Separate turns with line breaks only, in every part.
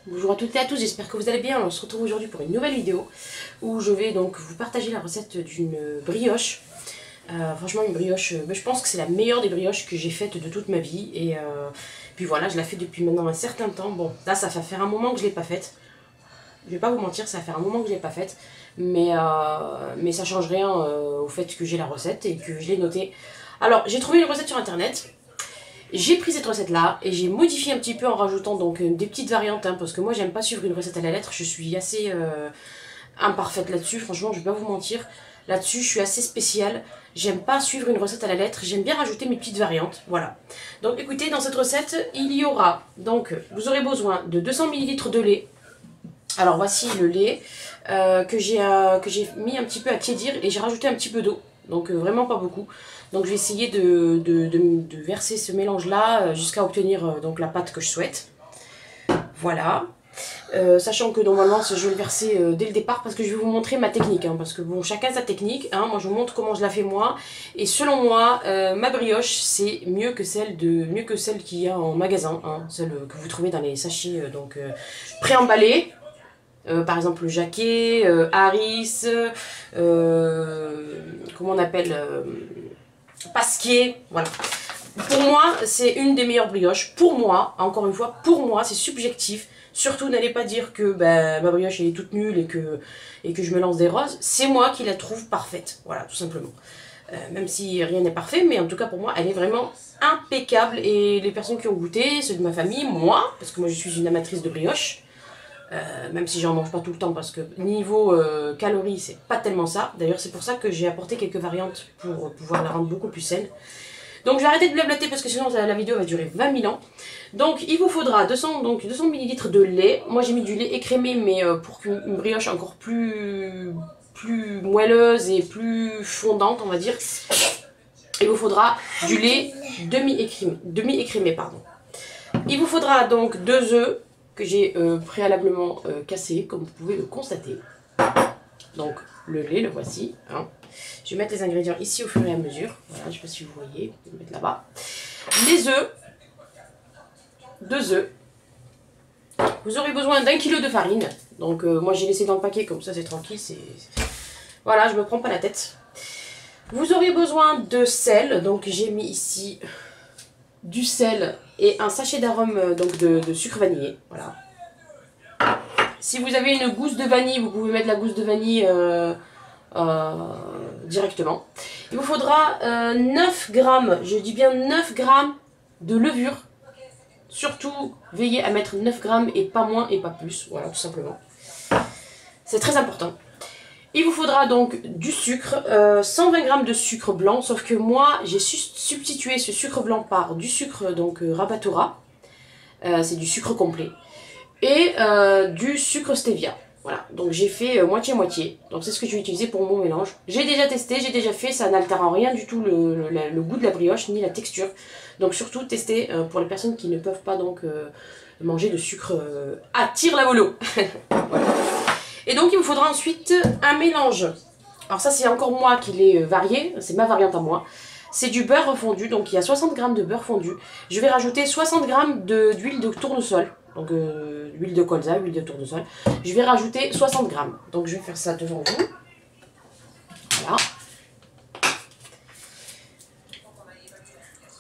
Bonjour à toutes et à tous, j'espère que vous allez bien. On se retrouve aujourd'hui pour une nouvelle vidéo où je vais donc vous partager la recette d'une brioche. Franchement une brioche, je pense que c'est la meilleure des brioches que j'ai faites de toute ma vie. Et puis voilà, je la fais depuis maintenant un certain temps. Bon, là ça va faire un moment que je ne l'ai pas faite. Je vais pas vous mentir, ça va faire un moment que je ne l'ai pas faite. Mais ça change rien au fait que j'ai la recette et que je l'ai notée. Alors, j'ai trouvé une recette sur internet. J'ai pris cette recette là et j'ai modifié un petit peu en rajoutant donc des petites variantes hein, parce que moi j'aime pas suivre une recette à la lettre, je suis assez imparfaite là-dessus, franchement je vais pas vous mentir, là-dessus je suis assez spéciale, j'aime pas suivre une recette à la lettre, j'aime bien rajouter mes petites variantes, voilà. Donc écoutez, dans cette recette il y aura, donc vous aurez besoin de 200 ml de lait. Alors voici le lait que j'ai mis un petit peu à tiédir et j'ai rajouté un petit peu d'eau, donc vraiment pas beaucoup. Donc je vais essayer de verser ce mélange là jusqu'à obtenir donc la pâte que je souhaite. Voilà. Sachant que normalement je vais le verser dès le départ parce que je vais vous montrer ma technique. Hein, parce que bon, chacun sa technique. Hein, moi je vous montre comment je la fais moi. Et selon moi, ma brioche c'est mieux que celle qu'il y a en magasin. Hein, celle que vous trouvez dans les sachets préemballés. Par exemple Jacquet, Harris, comment on appelle Pasquier, voilà. Pour moi, c'est une des meilleures brioches. Pour moi, encore une fois, pour moi, c'est subjectif. Surtout, n'allez pas dire que ma brioche elle est toute nulle et que je me lance des roses. C'est moi qui la trouve parfaite, voilà, tout simplement. Même si rien n'est parfait, mais en tout cas pour moi, elle est vraiment impeccable. Et les personnes qui ont goûté, ceux de ma famille, moi, parce que moi je suis une amatrice de brioche, même si j'en mange pas tout le temps parce que niveau calories c'est pas tellement ça. D'ailleurs c'est pour ça que j'ai apporté quelques variantes pour pouvoir la rendre beaucoup plus saine. Donc je vais arrêter de blablater parce que sinon la vidéo va durer 20 000 ans. Donc il vous faudra 200 ml de lait. Moi j'ai mis du lait écrémé mais pour qu'une brioche encore plus moelleuse et plus fondante on va dire, il vous faudra du lait demi-écrémé pardon. Il vous faudra donc 2 œufs que j'ai préalablement cassé, comme vous pouvez le constater. Donc le lait, le voici. Hein. Je vais mettre les ingrédients ici au fur et à mesure. Voilà, je ne sais pas si vous voyez, je vais le mettre là-bas. Les œufs, 2 œufs. Vous aurez besoin d'1 kg de farine. Donc moi j'ai laissé dans le paquet, comme ça c'est tranquille. Voilà, je me prends pas la tête. Vous aurez besoin de sel. Donc j'ai mis ici du sel et un sachet d'arôme donc de sucre vanillé, voilà. Si vous avez une gousse de vanille, vous pouvez mettre la gousse de vanille directement. Il vous faudra 9 grammes, je dis bien 9 grammes de levure. Surtout, veillez à mettre 9 grammes et pas moins et pas plus, voilà, tout simplement. C'est très important. Il vous faudra donc du sucre, 120 g de sucre blanc, sauf que moi j'ai substitué ce sucre blanc par du sucre donc Rabatora, c'est du sucre complet, et du sucre stevia. Voilà, donc j'ai fait moitié-moitié, donc c'est ce que je vais utiliser pour mon mélange. J'ai déjà testé, j'ai déjà fait, ça n'altère en rien du tout le goût de la brioche, ni la texture. Donc surtout testez pour les personnes qui ne peuvent pas donc manger de sucre à tire la volo. Voilà. Et donc il vous faudra ensuite un mélange. Alors ça c'est encore moi qui l'ai varié, c'est ma variante à moi. C'est du beurre fondu, donc il y a 60 g de beurre fondu. Je vais rajouter 60 g d'huile de tournesol, donc huile de colza, huile de tournesol. Je vais rajouter 60 g. Donc je vais faire ça devant vous. Voilà.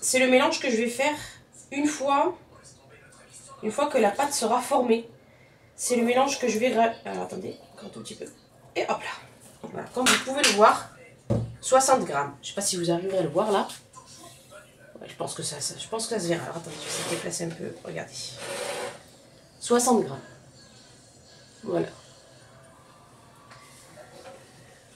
C'est le mélange que je vais faire une fois que la pâte sera formée. C'est le mélange que je vais... Alors attendez, encore un tout petit peu. Et hop là. Voilà, comme vous pouvez le voir, 60 g. Je ne sais pas si vous arriverez à le voir là. Ouais, je pense que ça se verra. Alors attendez, je vais essayer de déplacer un peu. Regardez. 60 g. Voilà.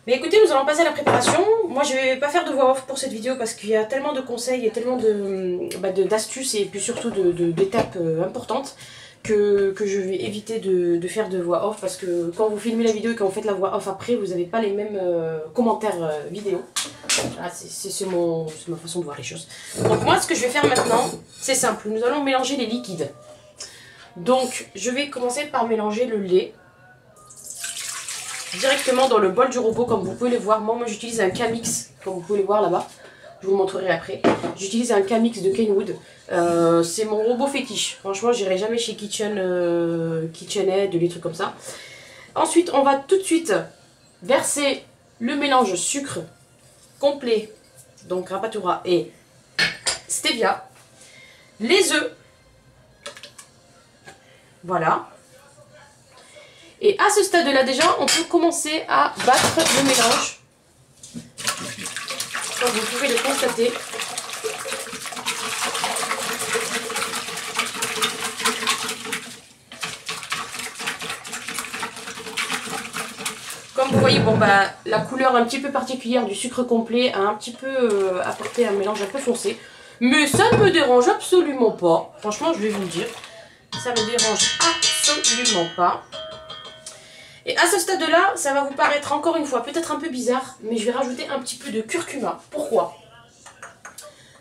Mais écoutez, nous allons passer à la préparation. Moi, je ne vais pas faire de voix off pour cette vidéo parce qu'il y a tellement de conseils et tellement d'astuces et puis surtout d'étapes importantes que je vais éviter de faire de voix off parce que quand vous filmez la vidéo et quand vous faites la voix off après, vous n'avez pas les mêmes commentaires vidéo. Voilà, c'est ma façon de voir les choses. Donc moi, ce que je vais faire maintenant, c'est simple. Nous allons mélanger les liquides. Donc, je vais commencer par mélanger le lait directement dans le bol du robot, comme vous pouvez le voir. Moi j'utilise un Camix, comme vous pouvez le voir là-bas. Je vous le montrerai après. J'utilise un Camix de Kenwood. C'est mon robot fétiche. Franchement, j'irai jamais chez KitchenAid, des trucs comme ça. Ensuite, on va tout de suite verser le mélange sucre complet, donc Rapadura et stevia, les œufs, voilà. Et à ce stade-là déjà, on peut commencer à battre le mélange. Comme vous pouvez le constater. Comme vous voyez, bon bah la couleur un petit peu particulière du sucre complet a un petit peu apporté un mélange un peu foncé. Mais ça ne me dérange absolument pas. Franchement, je vais vous le dire. Ça me dérange absolument pas. Et à ce stade-là, ça va vous paraître encore une fois peut-être un peu bizarre, mais je vais rajouter un petit peu de curcuma. Pourquoi?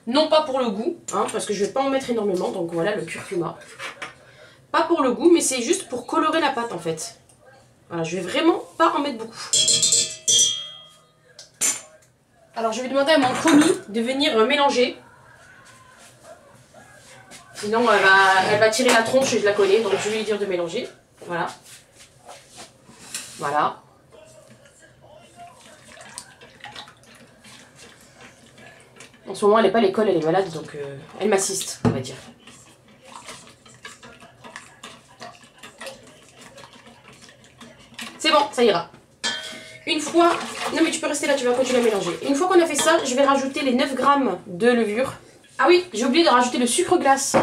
Non pas pour le goût, hein, parce que je ne vais pas en mettre énormément, donc voilà le curcuma. Pas pour le goût, mais c'est juste pour colorer la pâte en fait. Voilà, je vais vraiment pas en mettre beaucoup. Alors je vais demander à mon commis de venir mélanger. Sinon elle va tirer la tronche et je la connais, donc je vais lui dire de mélanger. Voilà. Voilà. En ce moment, elle n'est pas à l'école, elle est malade, donc elle m'assiste, on va dire. C'est bon, ça ira. Une fois... Non mais tu peux rester là, tu vas continuer à mélanger. Une fois qu'on a fait ça, je vais rajouter les 9 grammes de levure. Ah oui, j'ai oublié de rajouter le sucre glace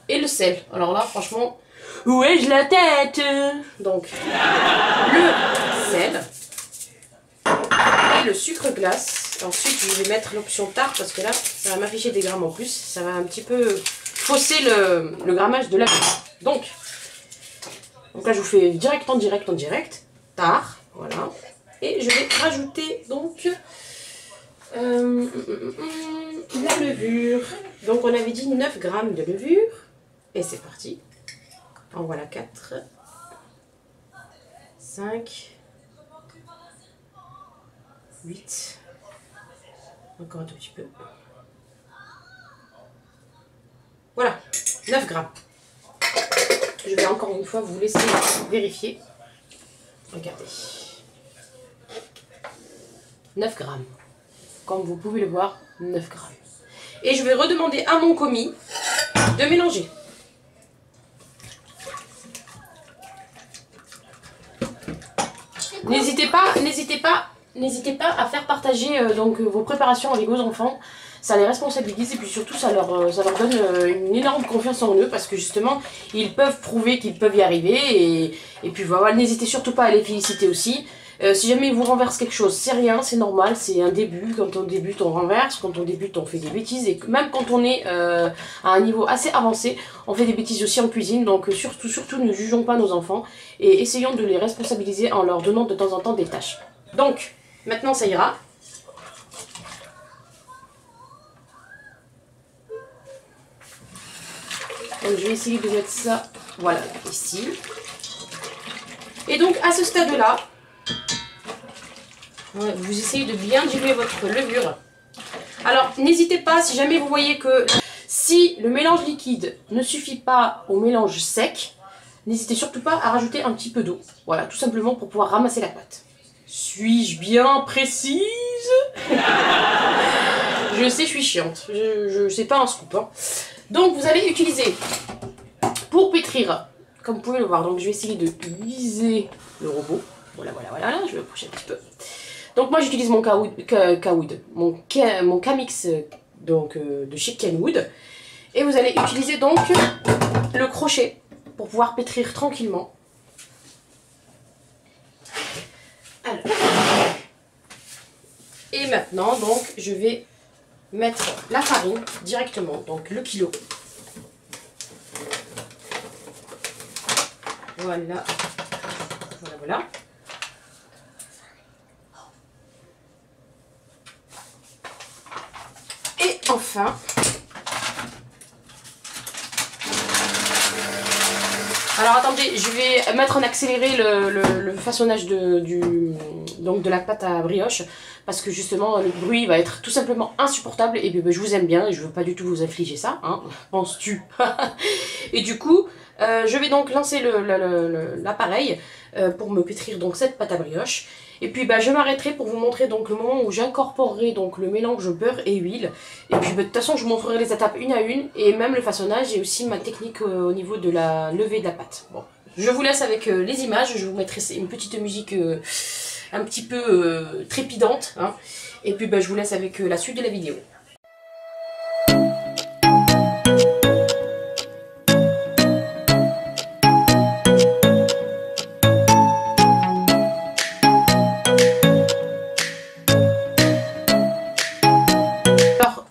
et le sel. Alors là, franchement... Où ai-je la tête? Donc, le sel et le sucre glace. Ensuite, je vais mettre l'option tarte parce que là, ça va m'afficher des grammes en plus. Ça va un petit peu fausser le grammage de la levure. Donc là, je vous fais direct en direct. Tarte, voilà. Et je vais rajouter donc la levure. Donc, on avait dit 9 grammes de levure. Et c'est parti. En voilà 4, 5, 8, encore un tout petit peu. Voilà, 9 grammes. Je vais encore une fois vous laisser vérifier. Regardez. 9 grammes. Comme vous pouvez le voir, 9 grammes. Et je vais redemander à mon commis de mélanger. N'hésitez pas à faire partager vos préparations avec vos enfants. Ça les responsabilise et puis surtout ça leur donne une énorme confiance en eux parce que justement ils peuvent prouver qu'ils peuvent y arriver et puis voilà, n'hésitez surtout pas à les féliciter aussi. Si jamais ils vous renversent quelque chose, c'est rien, c'est normal, c'est un début. Quand on débute, on renverse, quand on débute, on fait des bêtises. Et même quand on est à un niveau assez avancé, on fait des bêtises aussi en cuisine. Donc surtout, ne jugeons pas nos enfants et essayons de les responsabiliser en leur donnant de temps en temps des tâches. Donc, maintenant ça ira. Donc je vais essayer de mettre ça, voilà, ici. Et donc à ce stade-là, vous essayez de bien diluer votre levure. Alors, n'hésitez pas, si jamais vous voyez que si le mélange liquide ne suffit pas au mélange sec, n'hésitez surtout pas à rajouter un petit peu d'eau. Voilà, tout simplement pour pouvoir ramasser la pâte. Suis-je bien précise? Je sais, je suis chiante. Je sais pas un scoop. Hein. Donc, vous allez utiliser, pour pétrir, comme vous pouvez le voir, donc je vais essayer de viser le robot. Voilà, je vais approcher un petit peu. Donc moi j'utilise mon mon Camix de chez Kenwood. Et vous allez utiliser donc le crochet pour pouvoir pétrir tranquillement. Alors. Et maintenant donc je vais mettre la farine directement, donc le kilo. Voilà. Voilà. Et enfin, Alors attendez, je vais mettre en accéléré le façonnage donc de la pâte à brioche. Parce que justement, le bruit va être tout simplement insupportable. Et puis je vous aime bien et je veux pas du tout vous infliger ça, hein, penses-tu? Et du coup, je vais donc lancer l'appareil pour me pétrir donc cette pâte à brioche. Et puis je m'arrêterai pour vous montrer donc le moment où j'incorporerai donc le mélange beurre et huile. Et puis de toute façon je vous montrerai les étapes une à une et même le façonnage et aussi ma technique au niveau de la levée de la pâte. Bon, je vous laisse avec les images, je vous mettrai une petite musique un petit peu trépidante. Hein. Et puis je vous laisse avec la suite de la vidéo.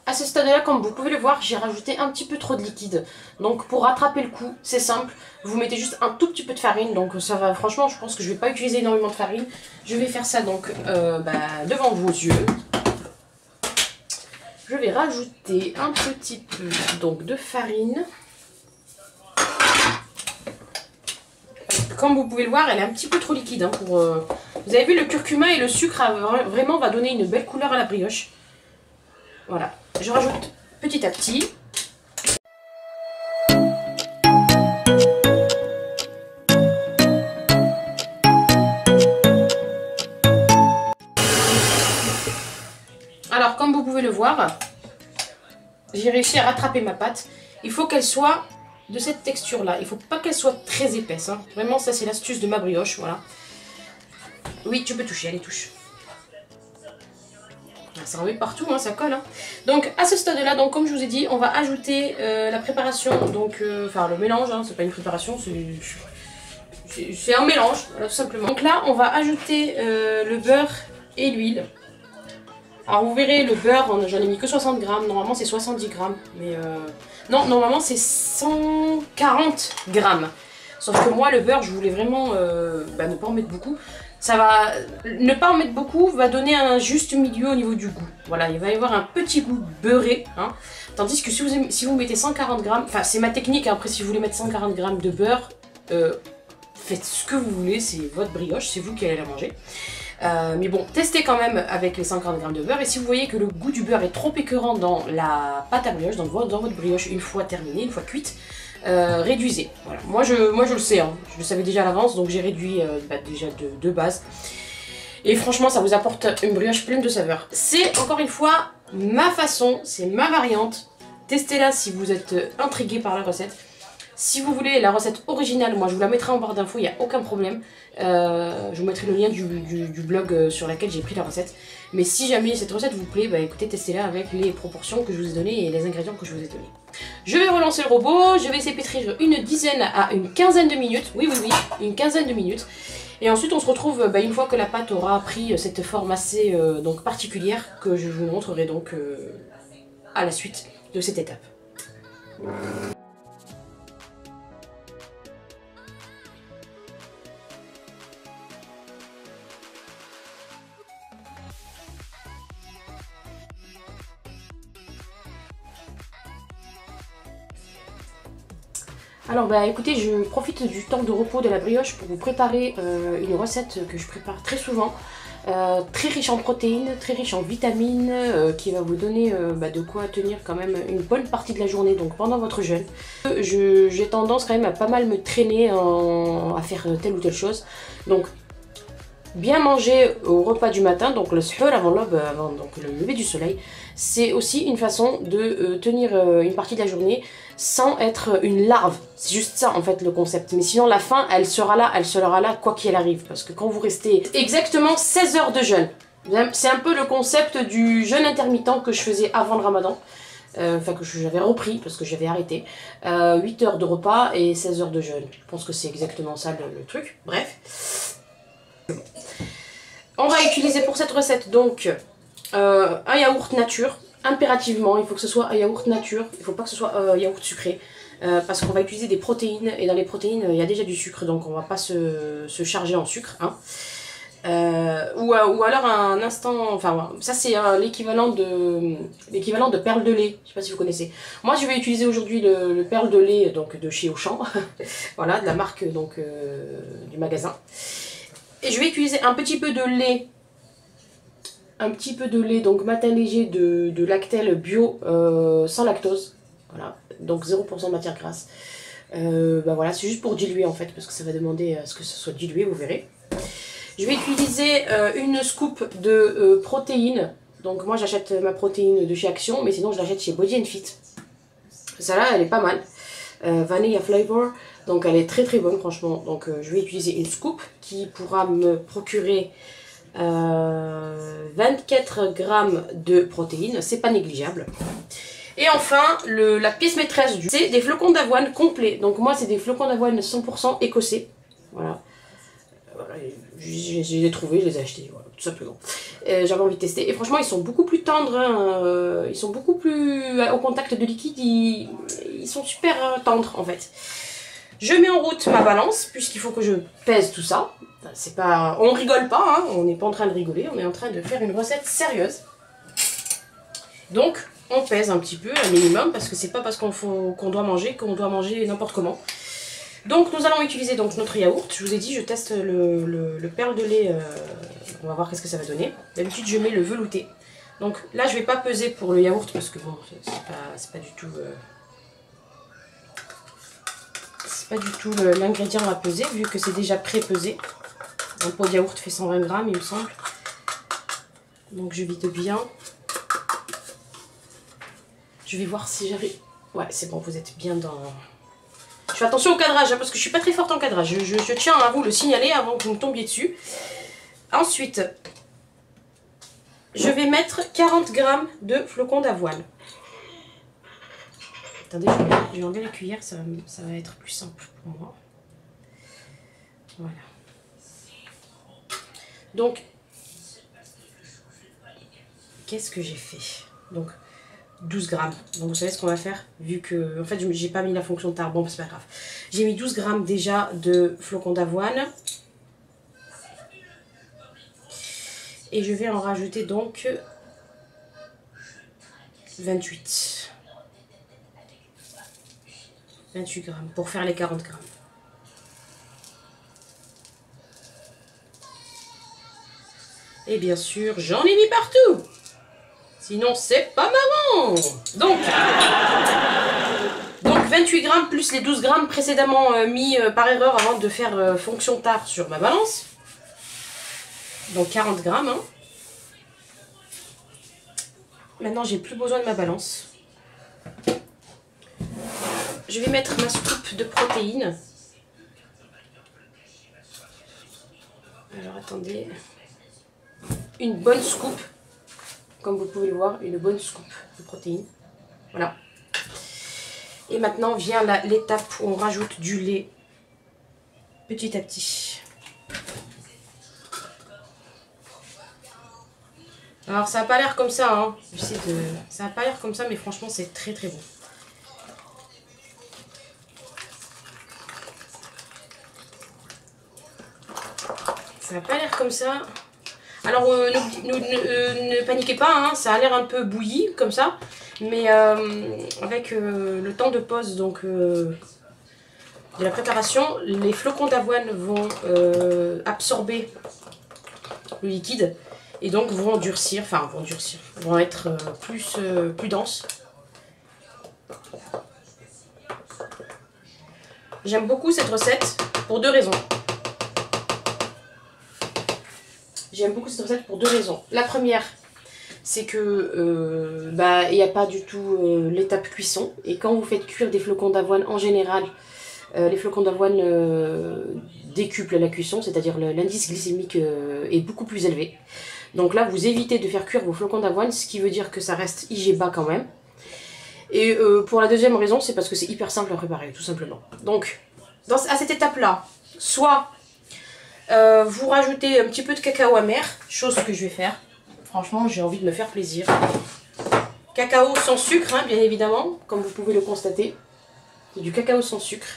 À ce stade-là, comme vous pouvez le voir, j'ai rajouté un petit peu trop de liquide. Donc pour rattraper le coup, c'est simple, vous mettez juste un tout petit peu de farine. Donc ça va, franchement, je pense que je ne vais pas utiliser énormément de farine. Je vais faire ça donc devant vos yeux. Je vais rajouter un petit peu donc de farine. Comme vous pouvez le voir, elle est un petit peu trop liquide. Hein, Vous avez vu, le curcuma et le sucre vraiment va donner une belle couleur à la brioche. Voilà, je rajoute petit à petit. Alors, comme vous pouvez le voir, j'ai réussi à rattraper ma pâte. Il faut qu'elle soit de cette texture-là. Il ne faut pas qu'elle soit très épaisse. Hein. Vraiment, ça c'est l'astuce de ma brioche. Voilà. Oui, tu peux toucher, allez, touche. Ça remet partout, hein, ça colle. Hein. Donc à ce stade-là, donc comme je vous ai dit, on va ajouter la préparation, donc enfin le mélange, hein, c'est pas une préparation, c'est un mélange, voilà, tout simplement. Donc là, on va ajouter le beurre et l'huile. Alors vous verrez, le beurre, j'en ai mis que 60 grammes, normalement c'est 70 grammes, mais non, normalement c'est 140 grammes. Sauf que moi, le beurre, je voulais vraiment ne pas en mettre beaucoup. Ça va, ne pas en mettre beaucoup va donner un juste milieu au niveau du goût. Voilà, il va y avoir un petit goût beurré. Hein. Tandis que si vous mettez 140 grammes, enfin c'est ma technique, hein, après si vous voulez mettre 140 grammes de beurre, faites ce que vous voulez, c'est votre brioche, c'est vous qui allez la manger. Mais bon, testez quand même avec les 140 grammes de beurre. Et si vous voyez que le goût du beurre est trop écœurant dans la pâte à brioche, dans votre brioche une fois terminée, une fois cuite, réduisez. Voilà. Moi je le sais, hein. Je le savais déjà à l'avance, donc j'ai réduit déjà de base. Et franchement, ça vous apporte une brioche pleine de saveurs. C'est encore une fois ma façon, c'est ma variante. Testez-la si vous êtes intrigué par la recette. Si vous voulez la recette originale, moi je vous la mettrai en barre d'infos, il n'y a aucun problème. Je vous mettrai le lien du blog sur lequel j'ai pris la recette. Mais si jamais cette recette vous plaît, écoutez, testez-la avec les proportions que je vous ai données et les ingrédients que je vous ai donnés. Je vais relancer le robot, je vais laisser pétrir une dizaine à une quinzaine de minutes. Oui, une quinzaine de minutes. Et ensuite on se retrouve une fois que la pâte aura pris cette forme assez donc particulière que je vous montrerai donc à la suite de cette étape. Alors écoutez, je profite du temps de repos de la brioche pour vous préparer une recette que je prépare très souvent, très riche en protéines, très riche en vitamines, qui va vous donner de quoi tenir quand même une bonne partie de la journée, donc pendant votre jeûne. J'ai tendance quand même à pas mal me traîner à faire telle ou telle chose, donc bien manger au repas du matin, donc le suhoor avant l'aube, avant donc le lever du soleil, c'est aussi une façon de tenir une partie de la journée sans être une larve. C'est juste ça en fait le concept. Mais sinon la faim, elle sera là quoi qu'il arrive. Parce que quand vous restez exactement 16 heures de jeûne, c'est un peu le concept du jeûne intermittent que je faisais avant le ramadan. Enfin que j'avais repris parce que j'avais arrêté. 8 heures de repas et 16 heures de jeûne. Je pense que c'est exactement ça le truc. Bref. On va utiliser pour cette recette donc un yaourt nature, impérativement, il faut que ce soit un yaourt nature, il ne faut pas que ce soit un yaourt sucré, parce qu'on va utiliser des protéines, et dans les protéines il y a déjà du sucre, donc on ne va pas se charger en sucre. Hein. Ou alors un instant, enfin ça c'est l'équivalent de perle de lait, je sais pas si vous connaissez. Moi je vais utiliser aujourd'hui le perle de lait donc de chez Auchan, voilà, de la marque donc du magasin. Et je vais utiliser un petit peu de lait, donc matin léger de Lactel bio sans lactose, voilà, donc 0% de matière grasse. Bah voilà, c'est juste pour diluer en fait, parce que ça va demander à ce que ce soit dilué, vous verrez. Je vais utiliser une scoop de protéines. Donc moi j'achète ma protéine de chez Action, mais sinon je l'achète chez Body & Fit. Celle-là elle est pas mal. Vanilla flavor, donc elle est très très bonne franchement. Donc je vais utiliser une scoop qui pourra me procurer 24 grammes de protéines. C'est pas négligeable. Et enfin, la pièce maîtresse c'est des flocons d'avoine complets. Donc moi c'est des flocons d'avoine 100% écossais. Voilà. Je les ai trouvés, je les ai achetés, voilà, tout simplement. J'avais envie de tester. Et franchement, ils sont beaucoup plus tendres, hein, ils sont beaucoup plus au contact de liquide, ils sont super tendres en fait. Je mets en route ma balance, puisqu'il faut que je pèse tout ça. C'est pas, on rigole pas, hein, on n'est pas en train de rigoler, on est en train de faire une recette sérieuse. Donc, on pèse un petit peu, un minimum, parce que c'est pas parce qu'on doit manger n'importe comment. Donc nous allons utiliser donc notre yaourt. Je vous ai dit, je teste le perle de lait, on va voir qu'est-ce que ça va donner. D'habitude je mets le velouté. Donc là je vais pas peser pour le yaourt parce que bon, c'est pas du tout l'ingrédient à peser vu que c'est déjà pré-pesé. Un pot de yaourt fait 120 grammes il me semble. Donc je vide bien. Je vais voir si j'arrive. Ouais c'est bon, vous êtes bien dans... Je fais attention au cadrage, hein, parce que je suis pas très forte en cadrage. Je tiens à vous le signaler avant que vous me tombiez dessus. Ensuite, je vais mettre 40 grammes de flocons d'avoine. Attendez, je vais enlever la cuillère, ça va être plus simple pour moi. Voilà. Donc, qu'est-ce que j'ai fait? Donc, 12 grammes. Donc vous savez ce qu'on va faire, vu que en fait j'ai pas mis la fonction de tard, bon c'est pas grave. J'ai mis 12 grammes déjà de flocons d'avoine. Et je vais en rajouter donc 28 grammes pour faire les 40 grammes. Et bien sûr, j'en ai mis partout. Sinon, c'est pas marrant. Donc 28 grammes plus les 12 grammes précédemment mis par erreur avant de faire fonction tard sur ma balance. Donc 40 grammes. Hein. Maintenant, j'ai plus besoin de ma balance. Je vais mettre ma scoop de protéines. Alors, attendez. Une bonne scoop. Comme vous pouvez le voir, une bonne scoop de protéines. Voilà. Et maintenant vient l'étape où on rajoute du lait petit à petit. Alors ça n'a pas l'air comme ça, hein. Ça n'a pas l'air comme ça, mais franchement c'est très très bon. Ça n'a pas l'air comme ça. Alors ne paniquez pas, hein, ça a l'air un peu bouilli comme ça, mais avec le temps de pause donc, de la préparation, les flocons d'avoine vont absorber le liquide et donc vont durcir, vont être plus denses. J'aime beaucoup cette recette pour deux raisons. J'aime beaucoup cette recette pour deux raisons. La première, c'est que il n'y a pas du tout l'étape cuisson. Et quand vous faites cuire des flocons d'avoine, en général, les flocons d'avoine décuplent la cuisson, c'est-à-dire l'indice glycémique est beaucoup plus élevé. Donc là, vous évitez de faire cuire vos flocons d'avoine, ce qui veut dire que ça reste IG bas quand même. Et pour la deuxième raison, c'est parce que c'est hyper simple à préparer, tout simplement. Donc, à cette étape-là, soit... vous rajoutez un petit peu de cacao amer, chose que je vais faire. Franchement, j'ai envie de me faire plaisir. Cacao sans sucre, hein, bien évidemment, comme vous pouvez le constater. C'est du cacao sans sucre.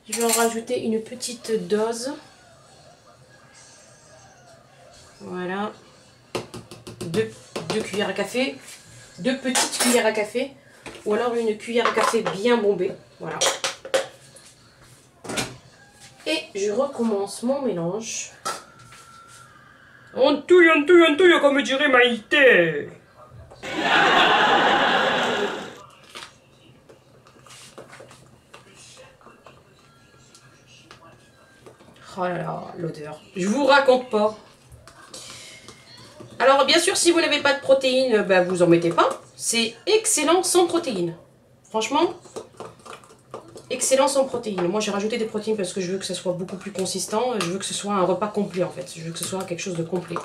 Je vais en rajouter une petite dose. Voilà. Deux cuillères à café. 2 petites cuillères à café. Ou alors une cuillère à café bien bombée. Voilà. Et je recommence mon mélange. On touille, comme dirait Maïté. Oh là là, l'odeur. Je vous raconte pas. Alors bien sûr, si vous n'avez pas de protéines, bah, vous en mettez pas. C'est excellent sans protéines. Franchement, excellent sans protéines. Moi j'ai rajouté des protéines parce que je veux que ça soit beaucoup plus consistant. Je veux que ce soit un repas complet en fait. Je veux que ce soit quelque chose de complet.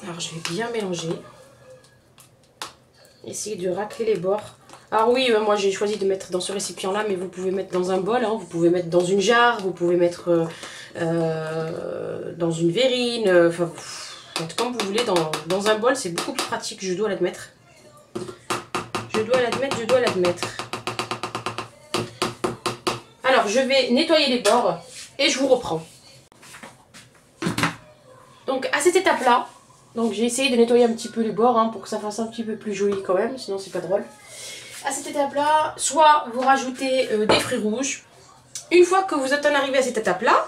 Alors je vais bien mélanger. Essayer de racler les bords. Alors oui, moi j'ai choisi de mettre dans ce récipient là, mais vous pouvez mettre dans un bol, hein, vous pouvez mettre dans une jarre, vous pouvez mettre dans une verrine, enfin faites comme vous voulez, dans un bol, c'est beaucoup plus pratique, je dois l'admettre. Je dois l'admettre. Alors je vais nettoyer les bords et je vous reprends. Donc à cette étape là, donc j'ai essayé de nettoyer un petit peu les bords hein, pour que ça fasse un petit peu plus joli quand même, sinon c'est pas drôle. À cette étape-là, soit vous rajoutez des fruits rouges. Une fois que vous êtes arrivé à cette étape-là,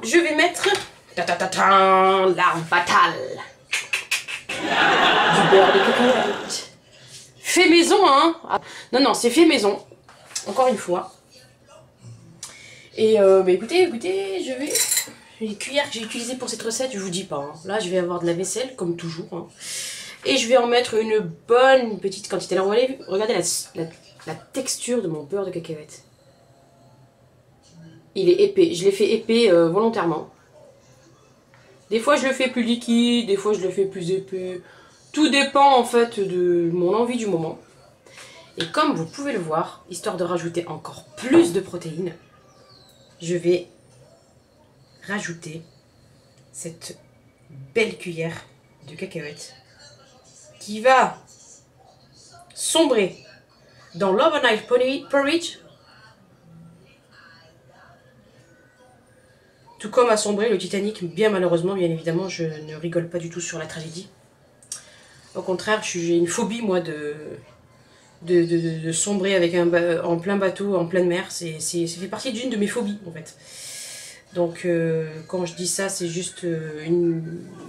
je vais mettre l'arme fatale. Du beurre de cacahuète. Fait maison, hein. Non, c'est fait maison. Encore une fois. Et bah écoutez, je vais... Les cuillères que j'ai utilisées pour cette recette, je vous dis pas. Hein. Là, je vais avoir de la vaisselle, comme toujours. Hein. Et je vais en mettre une bonne petite quantité. Alors, regardez la texture de mon beurre de cacahuète. Il est épais. Je l'ai fait épais volontairement. Des fois, je le fais plus liquide. Des fois, je le fais plus épais. Tout dépend, en fait, de mon envie du moment. Et comme vous pouvez le voir, histoire de rajouter encore plus de protéines, je vais rajouter cette belle cuillère de cacahuètes qui va sombrer dans l'overnight porridge, tout comme a sombré le Titanic, bien malheureusement, bien évidemment, je ne rigole pas du tout sur la tragédie. Au contraire, j'ai une phobie, moi, de sombrer avec en plein bateau, en pleine mer. Ça fait partie d'une de mes phobies, en fait. Donc, quand je dis ça, c'est juste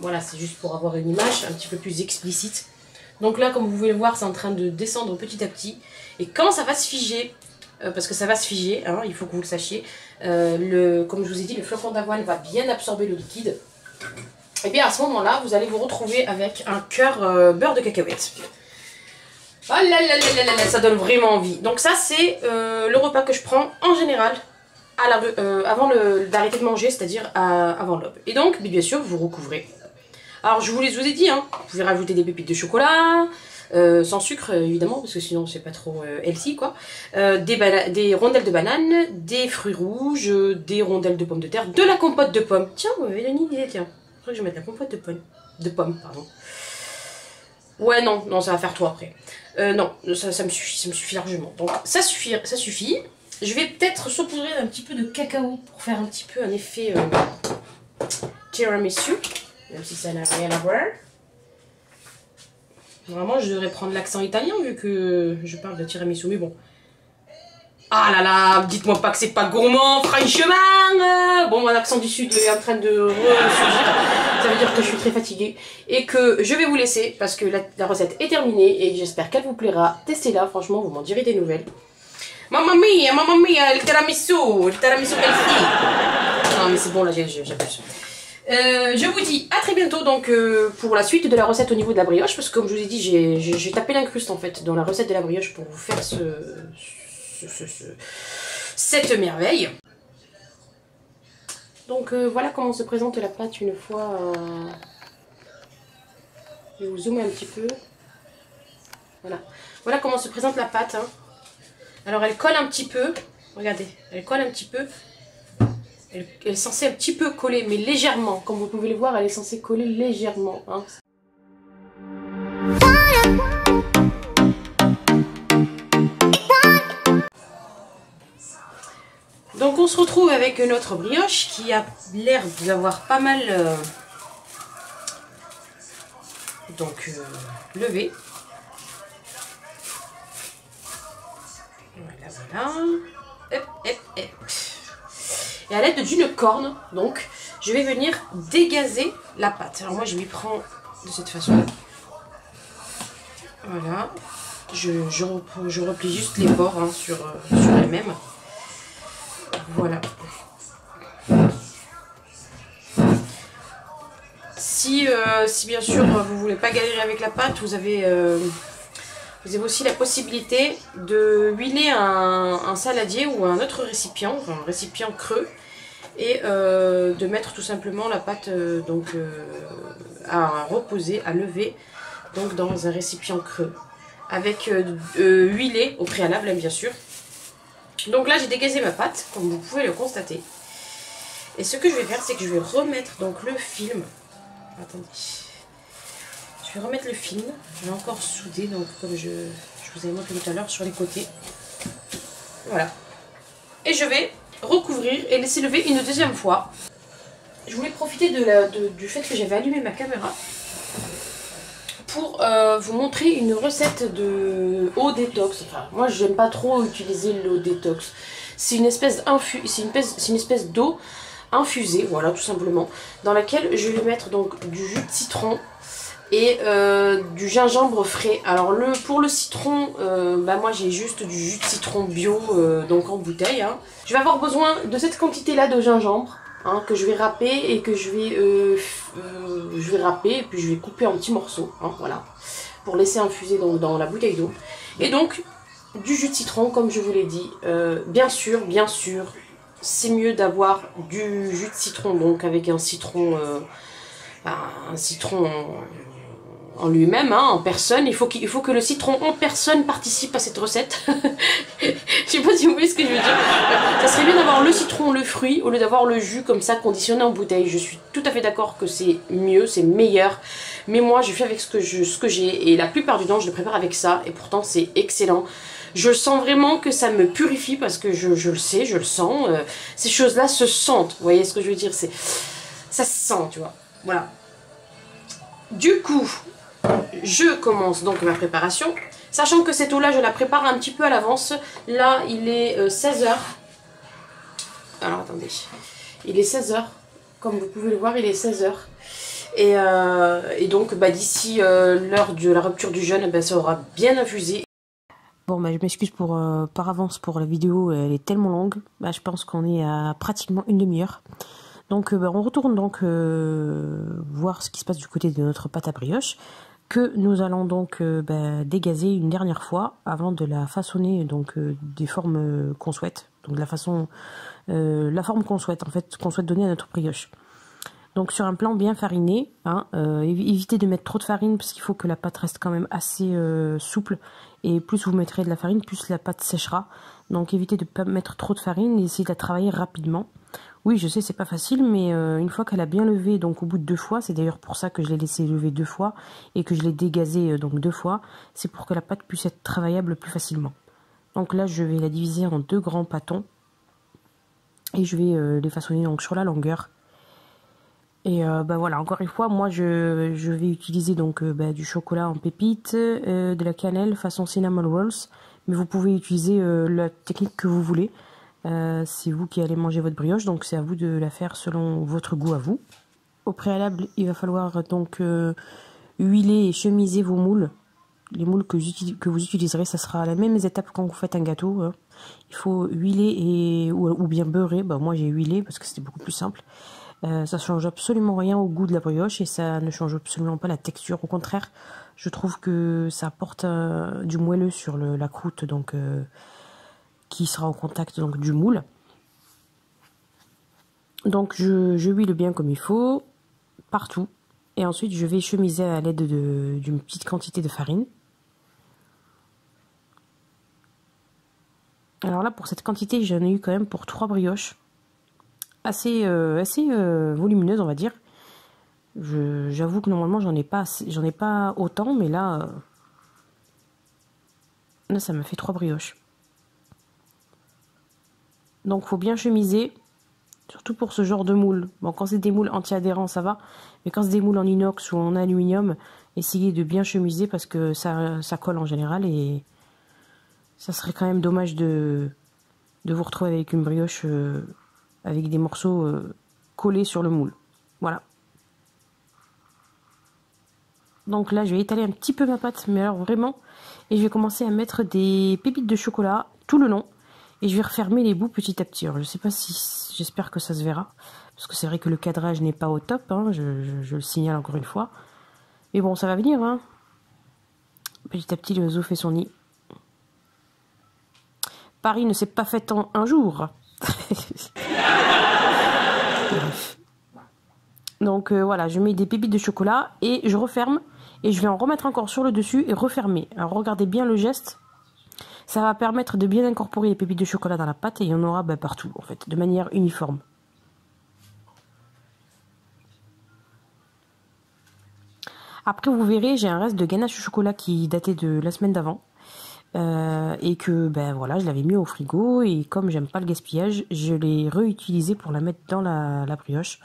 voilà, c'est juste pour avoir une image un petit peu plus explicite. Donc là, comme vous pouvez le voir, c'est en train de descendre petit à petit. Et quand ça va se figer, parce que ça va se figer, hein, il faut que vous le sachiez, comme je vous ai dit, le flocon d'avoine va bien absorber le liquide. Et bien à ce moment-là, vous allez vous retrouver avec un cœur beurre de cacahuète. Oh là là là là là, ça donne vraiment envie. Donc ça, c'est le repas que je prends en général avant d'arrêter de manger, c'est-à-dire avant l'aube. Et donc, bien sûr, vous recouvrez. Alors, je vous ai dit, hein, vous pouvez rajouter des pépites de chocolat, sans sucre, évidemment, parce que sinon, c'est pas trop healthy, quoi. Des rondelles de banane, des fruits rouges, des rondelles de pommes de terre, de la compote de pommes. Tiens, vous m'avez donné une idée, tiens. Je crois que je vais mettre la compote de pommes, pardon. Ouais, non, ça va faire trop après. Non, ça me suffit largement. Donc, ça suffit. Je vais peut-être saupoudrer un petit peu de cacao pour faire un petit peu un effet tiramisu, même si ça n'a rien à voir. Vraiment, je devrais prendre l'accent italien vu que je parle de tiramisu, mais bon. Ah là là, dites-moi pas que c'est pas gourmand, franchement. Bon, mon accent du sud est en train de ressurgir. Ça veut dire que je suis très fatiguée et que je vais vous laisser parce que la recette est terminée et j'espère qu'elle vous plaira. Testez-la, franchement, vous m'en direz des nouvelles. Mamma mia, le tiramisu healthy. Non mais c'est bon là, j'abuse. Je vous dis à très bientôt donc pour la suite de la recette au niveau de la brioche, parce que comme je vous ai dit, j'ai tapé l'incruste en fait dans la recette de la brioche pour vous faire cette merveille. Donc voilà comment se présente la pâte une fois... Je vais vous zoomer un petit peu. Voilà comment se présente la pâte. Hein. Alors elle colle un petit peu, regardez, elle colle un petit peu, elle est censée un petit peu coller, mais légèrement, comme vous pouvez le voir, elle est censée coller légèrement. Hein. Donc on se retrouve avec notre brioche qui a l'air d'avoir pas mal levé. Voilà. Hop, hop, hop. Et à l'aide d'une corne, donc, je vais venir dégazer la pâte. Alors moi, je m'y prends de cette façon. Voilà. Je replie juste les bords hein, sur elles-mêmes. Voilà. Si bien sûr vous voulez pas galérer avec la pâte, vous avez aussi la possibilité de huiler un saladier ou un autre récipient, enfin un récipient creux, et de mettre tout simplement la pâte à reposer, à lever donc dans un récipient creux, avec huilé au préalable bien sûr. Donc là j'ai dégazé ma pâte, comme vous pouvez le constater. Et ce que je vais faire, c'est que je vais remettre donc le film. Attendez. Je vais remettre le film. Je vais encore souder, donc comme je vous avais montré tout à l'heure sur les côtés. Voilà. Et je vais recouvrir et laisser lever une deuxième fois. Je voulais profiter du fait que j'avais allumé ma caméra pour vous montrer une recette de eau détox. Enfin, moi j'aime pas trop utiliser l'eau détox. C'est une espèce d'eau infusée, voilà tout simplement, dans laquelle je vais mettre donc du jus de citron et du gingembre frais. Alors pour le citron, moi j'ai juste du jus de citron bio donc en bouteille. Hein. Je vais avoir besoin de cette quantité là de gingembre. Hein, que je vais râper et que je vais râper et puis je vais couper en petits morceaux, hein, voilà, pour laisser infuser donc dans la bouteille d'eau. Et donc du jus de citron, comme je vous l'ai dit, bien sûr, c'est mieux d'avoir du jus de citron, donc avec un citron en lui-même, hein, en personne. Il faut que le citron en personne participe à cette recette. Je sais pas si vous voyez ce que je veux dire. Ça serait bien d'avoir le citron, le fruit, au lieu d'avoir le jus comme ça conditionné en bouteille. Je suis tout à fait d'accord que c'est mieux, c'est meilleur. Mais moi, je fais avec ce que j'ai. Et la plupart du temps, je le prépare avec ça. Et pourtant, c'est excellent. Je sens vraiment que ça me purifie parce que je le sais, je le sens. Ces choses-là se sentent. Vous voyez ce que je veux dire? Ça se sent, tu vois. Voilà. Du coup, je commence donc ma préparation, sachant que cette eau-là, je la prépare un petit peu à l'avance. Là, il est 16 h. Alors, attendez. Il est 16 h. Comme vous pouvez le voir, il est 16 h. Et donc, d'ici l'heure de la rupture du jeûne, ça aura bien infusé. Bon, je m'excuse par avance pour la vidéo, elle est tellement longue. Je pense qu'on est à pratiquement une demi-heure. Donc on retourne donc voir ce qui se passe du côté de notre pâte à brioche, que nous allons donc dégazer une dernière fois avant de la façonner donc des formes qu'on souhaite, donc la forme qu'on souhaite en fait, qu'on souhaite donner à notre brioche. Donc sur un plan bien fariné, hein, évitez de mettre trop de farine parce qu'il faut que la pâte reste quand même assez souple, et plus vous mettrez de la farine, plus la pâte séchera. Donc évitez de ne pas mettre trop de farine et essayez de la travailler rapidement. Oui, je sais, c'est pas facile, mais une fois qu'elle a bien levé, donc au bout de 2 fois, c'est d'ailleurs pour ça que je l'ai laissé lever 2 fois et que je l'ai dégazé donc 2 fois, c'est pour que la pâte puisse être travaillable plus facilement. Donc là, je vais la diviser en 2 grands pâtons et je vais les façonner donc sur la longueur. Et voilà, encore une fois, moi je vais utiliser donc du chocolat en pépites, de la cannelle façon cinnamon rolls, mais vous pouvez utiliser la technique que vous voulez. C'est vous qui allez manger votre brioche, donc c'est à vous de la faire selon votre goût à vous. Au préalable, il va falloir donc huiler et chemiser vos moules. Les moules que vous utiliserez, ça sera à la même étape quand vous faites un gâteau. Hein. Il faut huiler ou bien beurrer. Moi j'ai huilé parce que c'était beaucoup plus simple. Ça change absolument rien au goût de la brioche et ça ne change absolument pas la texture. Au contraire, je trouve que ça apporte du moelleux sur la croûte, donc qui sera en contact donc du moule. Donc je huile bien comme il faut partout et ensuite je vais chemiser à l'aide d'une petite quantité de farine. Alors là, pour cette quantité, j'en ai eu quand même pour 3 brioches assez volumineuses, on va dire. J'avoue que normalement j'en ai pas autant, mais là ça me fait 3 brioches. Donc faut bien chemiser, surtout pour ce genre de moule. Bon, quand c'est des moules anti-adhérents, ça va. Mais quand c'est des moules en inox ou en aluminium, essayez de bien chemiser parce que ça colle en général. Et ça serait quand même dommage de vous retrouver avec une brioche avec des morceaux collés sur le moule. Voilà. Donc là, je vais étaler un petit peu ma pâte, mais alors vraiment. Et je vais commencer à mettre des pépites de chocolat tout le long. Et je vais refermer les bouts petit à petit. Alors, je sais pas si... J'espère que ça se verra. Parce que c'est vrai que le cadrage n'est pas au top. Hein, je le signale encore une fois. Mais bon, ça va venir. Hein. Petit à petit, l'oiseau fait son nid. Paris ne s'est pas fait en un jour. Donc voilà, je mets des pépites de chocolat et je referme. Et je vais en remettre encore sur le dessus et refermer. Alors regardez bien le geste. Ça va permettre de bien incorporer les pépites de chocolat dans la pâte et il y en aura partout en fait, de manière uniforme. Après vous verrez, j'ai un reste de ganache au chocolat qui datait de la semaine d'avant. Et que voilà, je l'avais mis au frigo et comme j'aime pas le gaspillage, je l'ai réutilisé pour la mettre dans la brioche.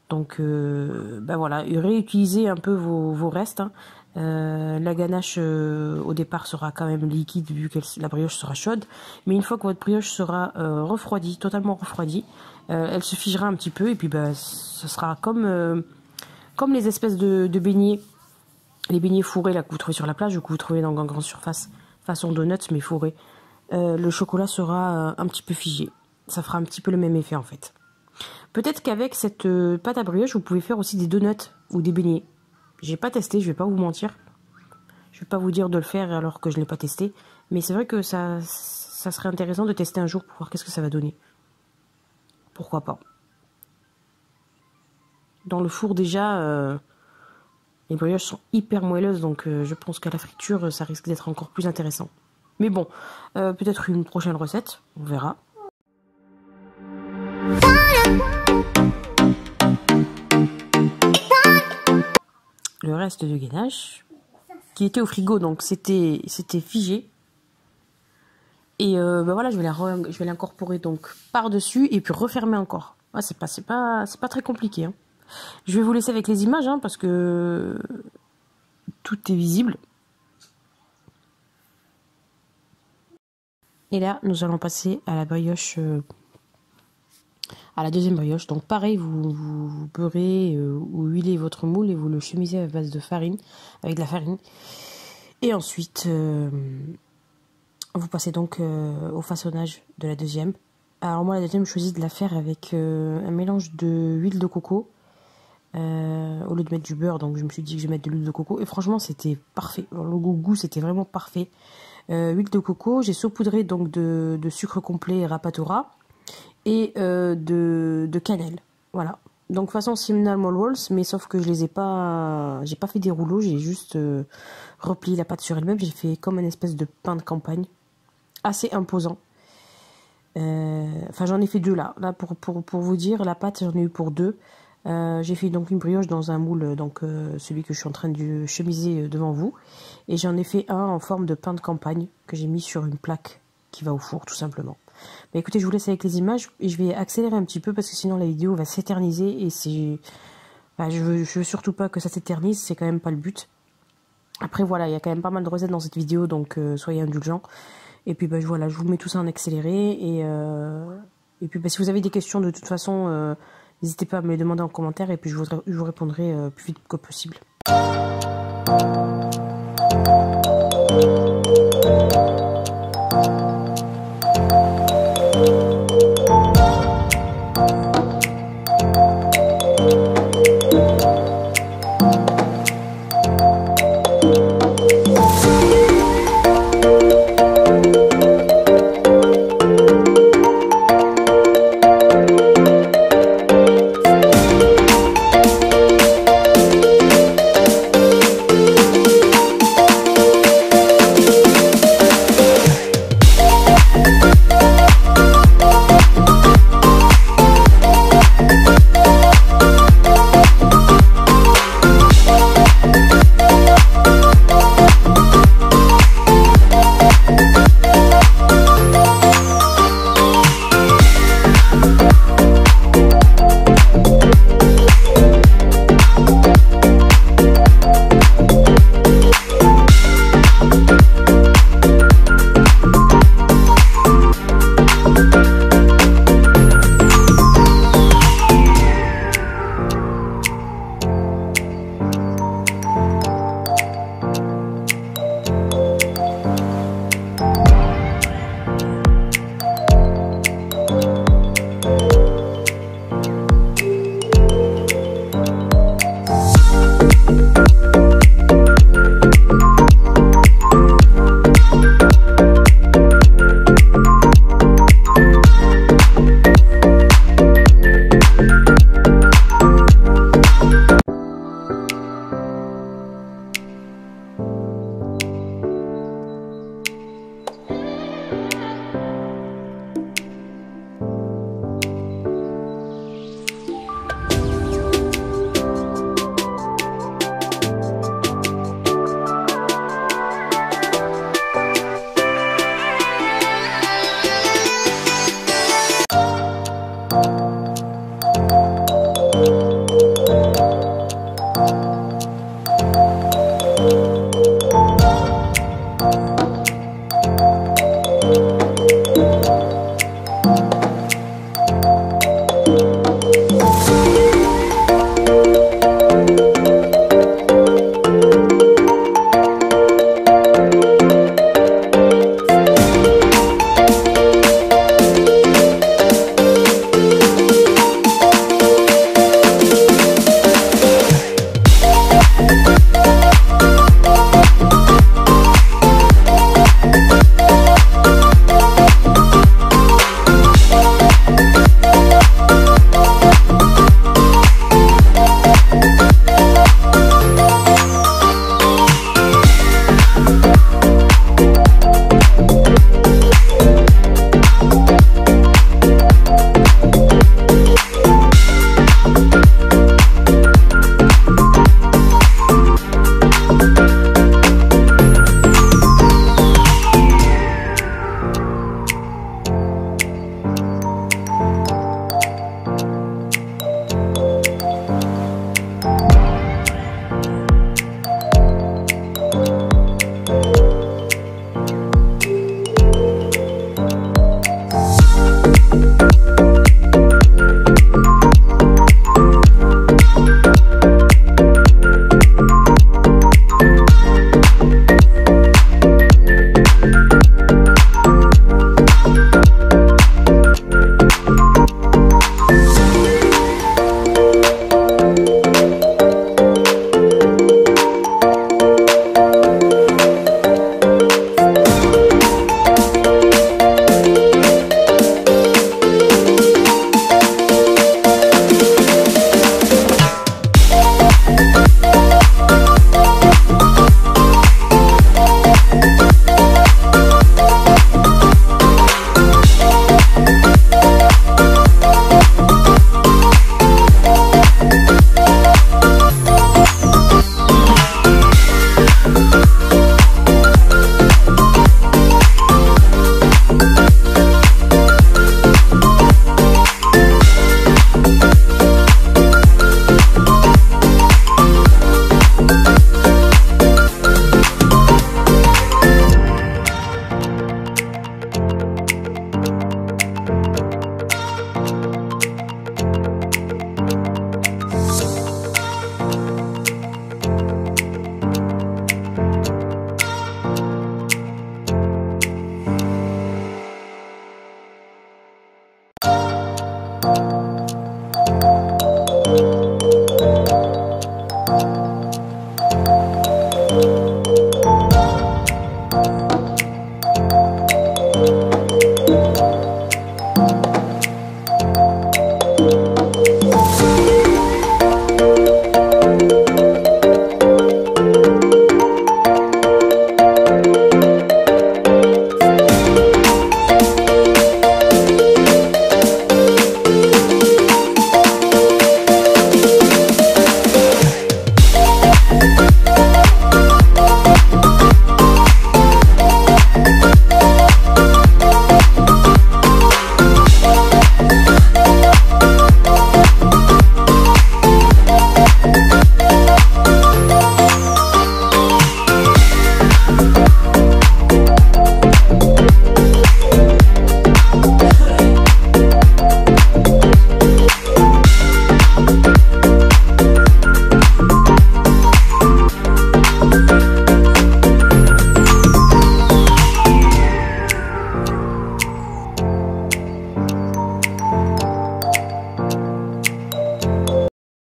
Donc voilà, réutilisez un peu vos restes. Hein. La ganache au départ sera quand même liquide vu que la brioche sera chaude. Mais une fois que votre brioche sera refroidie, totalement refroidie, elle se figera un petit peu et puis ce sera comme les espèces de beignets, les beignets fourrés là que vous trouvez sur la plage ou que vous trouvez dans une grande surface, façon donuts mais fourrés. Le chocolat sera un petit peu figé. Ça fera un petit peu le même effet en fait. Peut-être qu'avec cette pâte à brioche, vous pouvez faire aussi des donuts ou des beignets. J'ai pas testé, je vais pas vous mentir. Je vais pas vous dire de le faire alors que je l'ai pas testé. Mais c'est vrai que ça serait intéressant de tester un jour pour voir qu'est-ce que ça va donner. Pourquoi pas. Dans le four déjà, les brioches sont hyper moelleuses. Donc je pense qu'à la friture, ça risque d'être encore plus intéressant. Mais bon, peut-être une prochaine recette, on verra. Le reste de ganache qui était au frigo, donc c'était figé. Et voilà, je vais l'incorporer donc par dessus et puis refermer encore. Ah, c'est pas très compliqué. Hein. Je vais vous laisser avec les images hein, parce que tout est visible. Et là, nous allons passer à la brioche. À la deuxième brioche. Donc pareil, vous beurrez ou huilez votre moule et vous le chemisez à base de farine, avec de la farine. Et ensuite, vous passez donc au façonnage de la deuxième. Alors moi, la deuxième, je choisis de la faire avec un mélange de huile de coco au lieu de mettre du beurre. Donc je me suis dit que je vais mettre de l'huile de coco. Et franchement, c'était parfait. Alors, le goût, c'était vraiment parfait. Huile de coco, j'ai saupoudré donc de sucre complet Rapatora. Et de cannelle, voilà. Donc façon cinnamon rolls, mais sauf que je les ai pas, j'ai pas fait des rouleaux, j'ai juste replié la pâte sur elle-même. J'ai fait comme une espèce de pain de campagne, assez imposant. Enfin j'en ai fait deux là. Là pour vous dire, la pâte j'en ai eu pour deux. J'ai fait donc une brioche dans un moule, donc celui que je suis en train de chemiser devant vous, et j'en ai fait un en forme de pain de campagne que j'ai mis sur une plaque qui va au four tout simplement. Bah écoutez, je vous laisse avec les images et je vais accélérer un petit peu parce que sinon la vidéo va s'éterniser et c'est, je veux surtout pas que ça s'éternise, c'est quand même pas le but. Après voilà, il y a quand même pas mal de recettes dans cette vidéo, donc soyez indulgents. Et puis voilà, je vous mets tout ça en accéléré et puis si vous avez des questions de toute façon, n'hésitez pas à me les demander en commentaire et puis je vous répondrai plus vite que possible.